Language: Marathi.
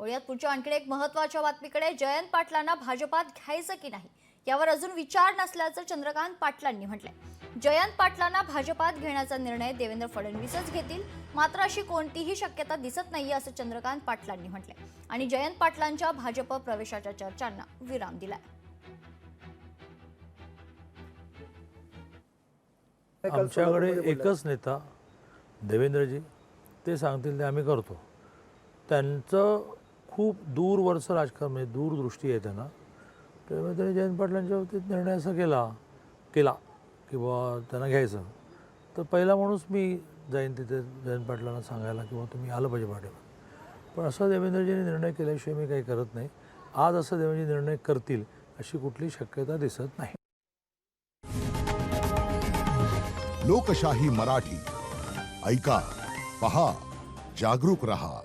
वळूयात पुढच्या आणखी एक महत्त्वाच्या बातमीकडे। जयंत पाटलांना भाजपात घ्यायचं की नाही यावर अजून विचार नसल्याचं चंद्रकांत पाटलांनी म्हटलंय। जयंत पाटलांना भाजपात घेण्याचा निर्णय देवेंद्र फडणवीसच घेतील, मात्र अशी कोणतीही शक्यता दिसत नाहीये असं चंद्रकांत पाटलांनी म्हटलंय आणि जयंत पाटलांच्या भाजप प्रवेशाच्या चर्चांना विराम दिलाय। आमच्याकडे एकच नेता देवेंद्रजी, ते सांगतील ते आम्ही करतो। त्यांचं खूप दूरवरचं राजकारण म्हणजे दूरदृष्टी आहे त्यांना, त्यामुळे त्यांनी जयंत पाटलांच्या बाबतीत निर्णय असा केला की बाबा त्यांना घ्यायचं तर पहिला माणूस मी जाईन तिथे जयंत पाटलांना सांगायला किंवा तुम्ही आलं पाहिजे पाठीवर। पण असं देवेंद्रजींनी निर्णय केल्याशिवाय मी काही करत नाही। आज असं देवेंद्रजी निर्णय करतील अशी कुठली शक्यता दिसत नाही। लोकशाही मराठी ऐका, पहा, जागरूक रहा।